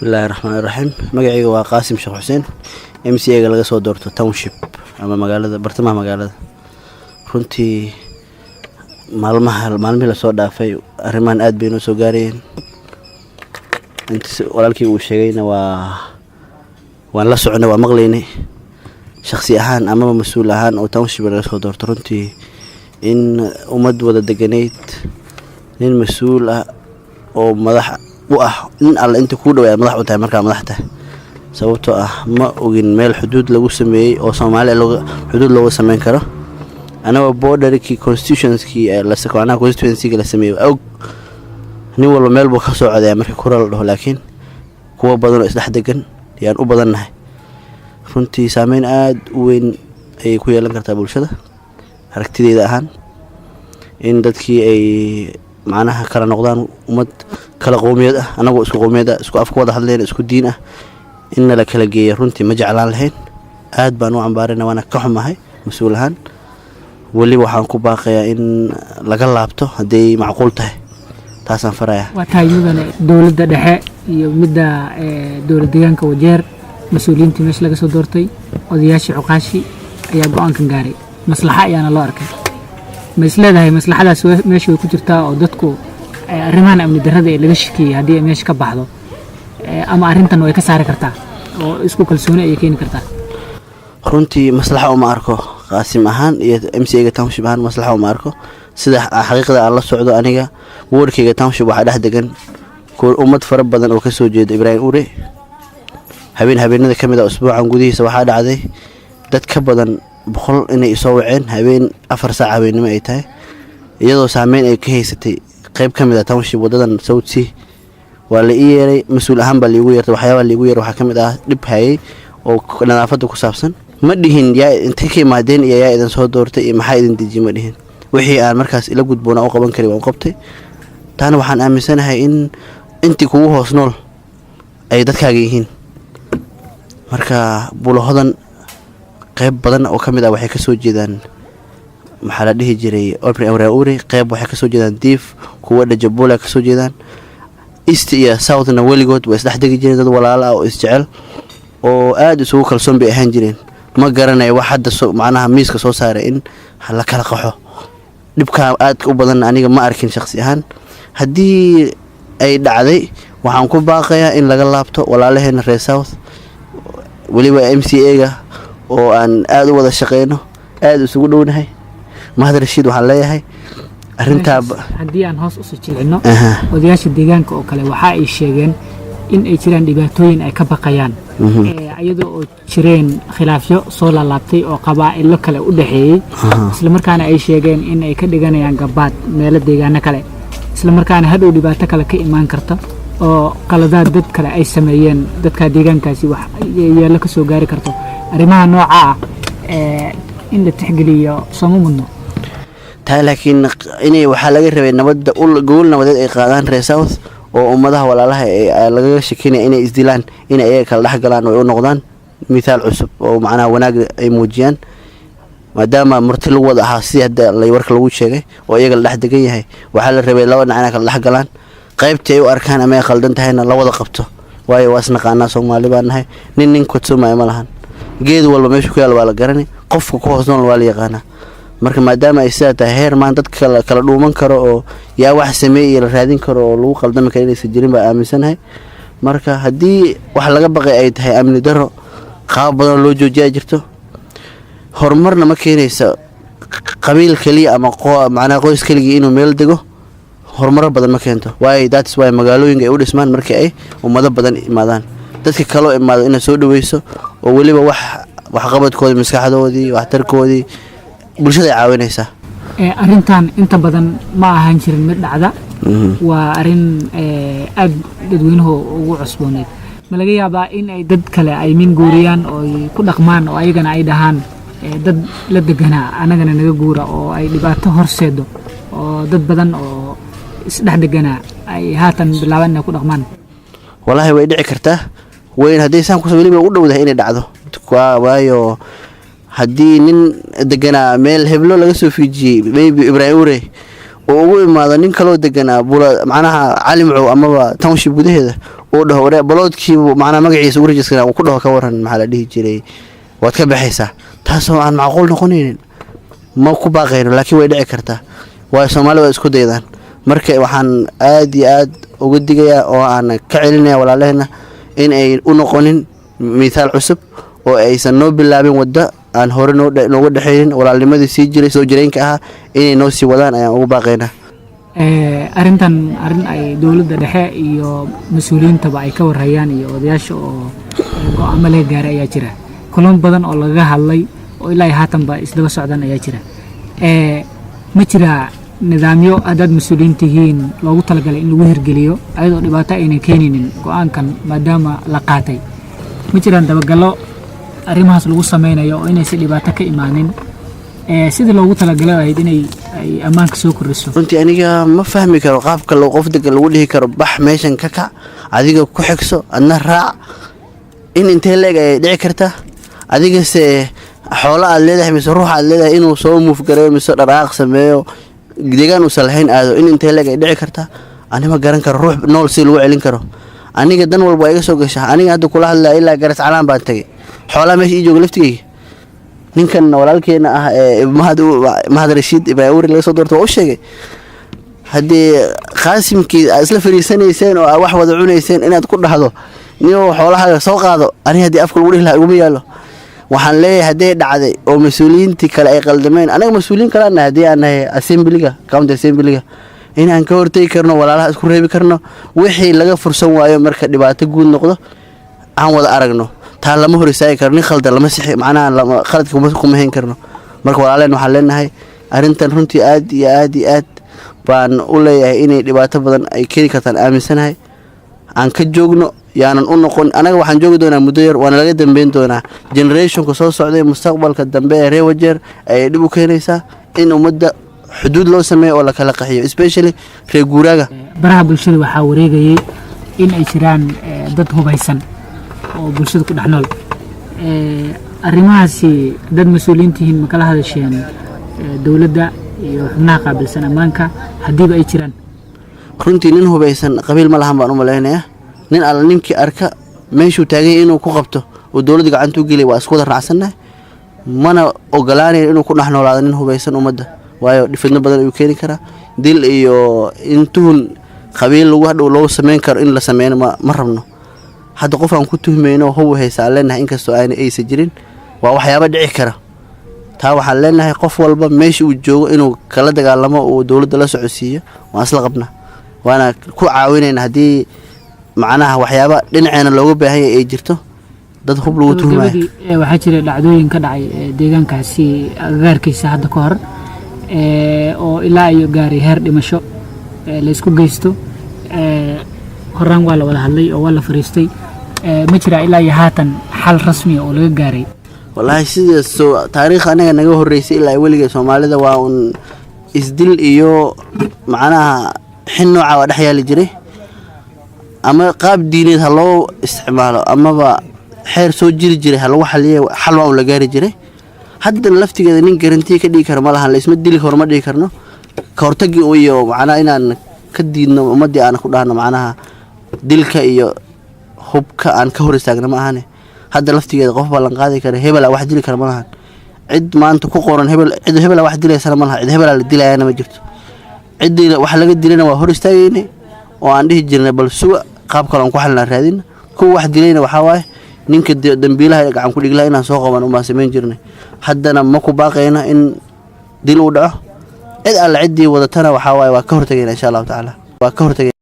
Bismillahirrahmanirrahim. Magacayga waa Qaasim Sheekh Xuseen. MCA-ga laga soo doorto Township ama magaalada bartamaha magaalada. Runtii maalmihii la soo dhaafay arrimahan aad bay noo soo gaareen. Inta walaalkii uu sheegayna waan la soconay, waa maqlaynay. Shakhsi ahaan ama mas'uul ahaan oo Township laga soo doorto runtii in ummad wada deganeyd nin mas'uul ah oo madax in alla inta ku dhawaad madax u tahay markaa madaxda sababtoo ah ma ogin meel xuduud lagu sameeyay oo Soomaaliya xuduud looga sameyn karo anaga borderkii constitutionskii la sakoonaa constituency la sameeyay og nin walba meel buu ka soo coday markii ku rala dhaho laakiin kuwa badan oo isdhex degan yaan u badannahay runtii saameyn aad u weyn ay ku yeelan kartaa bulshada aragtideeda ahaan in dadkii ay macnaha kala noqdaan ummad kala qoomiyad ah anagoo isku qoomiyad ah isku afka wada hadleen isku diin ah in la kala geeyo runtii ma jeclaan lahayn aad baan u cambaarayna waana ka xumahay mas'uul ahaan wali waxaan ku baaqayaa in laga laabto haday macquul tahay taasaan farayaa waa taayidana dawladda dhexe iyo midda dawladda deegaanka wajeer mas'uuliyiinta meesha laga soo doortay odayaasha cuqaashi ayaa go'aankan gaaray maslaxa ayaana loo arkay ma isleedahay maslaxadaas meesha way ku jirtaa oo dadku arrimahan amni darrada ee laga shakiyay haddii ay meesha ka baxdo ama arrintan way ka saari kartaa oo isku kalsooni ay keeni kartaa runtii maslaxa uma arko Qaasim ahaan iyo MCA-ga Township ahaan maslaxa uma arko sida xaqiiqada aan la socdo aniga wardkayga Township waxa dhex degan ummad fara badan oo ka soo jeeda Ibrahim Ure habeenada kamid ah usbuucan gudihiisa waxa dhacday dad ka badan 100 inay soo waceen habeen 4 saac habeenimo ay tahay iyadoo saameyn ay ka haysatay qayb kamid ah Township wadadan South Sea waa la yeeray mas'uul ahaan baa liigu yeertay waxyaabo liigu yeeray waxa kamid ah dib hayay oo nadaafada ku saabsan ma dhihin yaa inta ka imaadeen iyo yaa idan soo doortay iyo maxay idin dejiyay ma dhihin wixii aan markaas ila gudboona oo qaban kari waan qabtay taana waxaan aaminsanahay in intii kugu hoos nool ay dadkaaga yihiin marka bulahodan qayb badan oo kamid ah waxay ka soo jeedaan maxaa la dhihi jiray Ure qayb waxay ka soo jeedaan Diif kuwa Dajabula ka soo jeedaan East iyo Southna weligood way isdhex degi jireen dad walaalo ah oo isjecel oo aad isugu kalsoon bay ahaan jireen ma garanayo wax hadda macnaha miiska soo saaray in la kala qaxo dhibka aad u badan aniga ma arkin shakhsi ahaan haddii ay dhacday waxaan ku baaqayaa in laga laabto walaalaheena reer South waliba MCA-ga oo aan aad u wada shaqeyno aad isugu dhownahay mahad Rashiid waxaan leeyahay arinta haddii aan hoos u soo jilcino odayaasha deegaanka oo kale waxa ay sheegeen in ay jiraan dhibaatooyin ay ka baqayaan iyadoo oo jireen khilaafyo soo laabtay oo qabaa'ilo kale u dhaxeeyay isla markaana ay sheegeen in ay ka dhiganayaan gabaad meelo deegaano kale isla markaana hadhow dhibaato kale ka imaan karto oo qaladaad dad kale ay sameeyeen dadka deegaankaasi wax yeelo ka soo gaari karto arrimaha nooca ah in la tixgeliyo soomaalida laakiin inay waxa laga rabay nabadda gool nabadeed ay qaadaan reer South oo ummadaha walaalaha ay laga shakinay inay isdilaan inay ay kala dhaxgalaan oo noqdaan misaal cusub oo macnaha wanaag ay muujiyaan maadaama marti lagu wada ahaa si hadda warka lagu sheegay oo iyaga la dhex degan yahay waxa la rabay laba dhinac kala dhaxgalaan qaybtii ay u arkaan ama ay qaldan tahayna la wada qabto waayo waas naqaana Soomaali baan nahay nin ku tusmay ma lahan geed walba meesha ku yaal waa la garanay qofka ku hoos nool waa la yaqaana marka maadaama ay sidaa tahay heer maan dadka kala dhuuman karo oo yaa wax sameeyay la raadin karo oo lagu qaldami karo inaysan jirin baa aaminsanahay marka haddii wax laga baqay ay tahay amni daro qaab badan loo joojiyaa jirto horumarna ma keenaysa qabiil kaliya ama macnaha qoys kaliya inuu meel dego horumar badan ma keento waayo that's why magaalooyinka ay u dhismaan markii ay ummado badan imaadaan dadka kale imaado inay soo dhaweyso oo waliba wax qabadkooda maskaxdoodii wax tarkoodii bulshada caawinaysa arrintan inta badan ma ahaan jirin mid dhacda waa arrin aad dadweynuhu ugu cusbooneed ma laga yaabaa in ay dad kale ay min guuriyaan oo ay ku dhaqmaan oo ayagana ay dhahaan dad la deganaa anagana naga guura oo ay dhibaato horseedo oo dad badan oo isdhex deganaa ay haatan bilaabaan inay ku dhaqmaan wallahi way dhici kartaa weyn haddii saan ku soo waliba u dhowdahay inay dhacdo waayo haddii nin deganaa meel heblo laga soo fiijiyay maybe Ibrahim Ure oo ugu imaado nin kaloo deganaa bula macnaha calimcu amaba township gudaheeda oo dhaho waree baloodkii macnaha magaciisa ugu rejiskana uu ku dhaho ka waran maxaa la dhihi jiray waad ka baxaysaa taasoo aan macquul noqonaynin ma ku baaqayno laakiin way dhici kartaa waa Soomaalidu isku daydaan marka waxaan aad iyo aad uga digayaa oo aan ka celinaya walaalahayna in ay u noqonin miisaal cusub oo aysan noo bilaabin wada aan hore nooga dhaxeeyeen walaalnimadii sii jiray soo jireenka ah inay noo sii wadaan ayaan ugu baaqaynaa arintan arin ay dawladda dhexe iyo mas'uuliyiintaba ay ka warhayaan iyo odayaasha oo go'aamo laga gaaray ayaa jira kulan badan oo laga hadlay oo ilaa haatanba isdaba socdaan ayaa jira ma jira nidaamyo haddaad mas'uuliyiin tihiin loogu talagalay in lagu hirgeliyo ayadoo dhibaato ayna keeninin go'aankan maadaama la qaatay ma jiraan dabagallo arrimahaas lagu sameynayo oo inaysan dhibaato ka imaanin sidii loogu talagalay ahayd inay ammaanka soo kordhiso runtii aniga ma fahmi karo qaabka qof degan lagu dhihi karo bax meeshan ka kac adiga ku xigso adna raac in intee leeg ay dhici kartaa adiga se xoolo aad leedahay mise ruux aad leedahay inuu soo muuf gareeyo mise dharaaq sameeyo deegaan uu salahayn aado in intee leeg ay dhici kartaa anima garan karo ruux nool si lagu celin karo aniga dan walba iga soo gashaa aniga hadda kula hadlaa ilaa garas calaan baan tagay xoolaha meesha ii jooga laftigeyga ninkan walaalkeena ah mahad rashiid ibraahim laga soo doortay waa u sheegay haddii qaasimkii aad isla fariisanayseen oo wax wada cunayseen inaad ku dhahdo niyo xoolahaaga soo qaado aniga haddii afka lagu dhihi lahaa iguma yaalo waxaan leeyahay hadday dhacday oo mas-uuliyiintii kale ay qaldameen anaga mas-uuliyiin kaleana haddii aan nahay assemblyga county assemblyga inaan ka hortegi karno walaalaha isku reebi karno wixii laga fursan waayo marka dhibaato guud noqdo aan wada aragno taa lama hor istaagi karo nin khaldan lama sixi macnaha khaladka kuma hayn karno marka walaaleen waxaan leenahay arrintan runtii aad iyo aad baan u leeyahay inay dhibaato badan ay keeni kartaan aaminsanahay aan ka joogno yaanan u noqon anaga waxaan joogi doonaa muddo yar waana laga dambeyn doonaa generationka soo socday mustaqbalka dambe ee reer wajeer ay dhib u keenaysaa in ummadda xuduud loo sameeyo oo la kala qaxiyo especially reer guuraaga baraha bulshada waxaa wareegayay in ay jiraan dad hubaysan oo bulshada ku dhex nool arrimahaasi dad mas'uuliyiin tihiin ma kala hadasheen dawladda iyo xubnaha qaabilsan ammaanka haddiiba ay jiraan runtii nin hubaysan qabiil ma lahan baan u malaynayaa nin alla ninkii arka meeshuu taagay inuu ku qabto oo dawladda gacanta u geliyay waa isku wada raacsannahay mana ogolaanayn inuu ku dhex noolaado nin hubaysan ummadda waayo dhifidno badan ayuu keeni karaa dil iyo intuhun qabiil lagu hadhow loo sameyn karo in la sameeyno ma rabno hadda qof aan ku tuhmayno huwa haysa aan leenahay inkastoo aysan jirin waa waxyaabo dhici kara taa waxaan leenahay qof walba meesha uu joogo inuu kala dagaalamo oo dawladda la socodsiiyo waan isla qabnaa waana ku caawinayna haddii macnaha waxyaaba dhinaceena looga baahan yahay ay jirto dad hub lagu tuhmayo waxaa jira dhacdooyin ka dhacay deegaankaasi agagaarkiisa hadda ka hor oo ilaa iyo gaaray heer dhimasho la isku geysto horaan waa la wada hadlay oo waa la fariistay ma jira ilaa iyo haatan xal rasmi oo laga gaaray wallahi sidaas taariikh anaga naga horeysay ilaa weliga Soomaalida waa un isdil iyo macnaha xin nooca waa dhaxyaali jiray ama qaab diineed ha loo isticmaalo amaba xeer soo jiri jiray ha lagu xaliyay xal waa la gaari jiray hadda laftigeeda nin garanti ka dhigi karo ma lahan la isma dili karo ma dhigi karno ka hortagi iyo macnaha inaan ka diidno ummadii aan ku dhaano macnaha dilka iyo hubka aan ka hor istaagno ma ahane hadda laftigeeda qof balan qaadi kara hebel wax dili kara ma lahan cid maanta ku qoran hebel wax dilaysa ma lahan cid hebel la dilayana ma jirto cid wax laga dilana waa hor istaagayna oo aan dhihi jirnay bal suwa qaab kale aan ku xalna raadin ku wax dilayna waxa waaye ninka dambiilaha gacan ku dhigla inaan soo qaban uma sameyn jirnay haddana ma ku baaqayna in dil u dhaco cid alla cidii wadatana waxa waaye waa ka hortagayna insha Allah taala waa ka hortagayna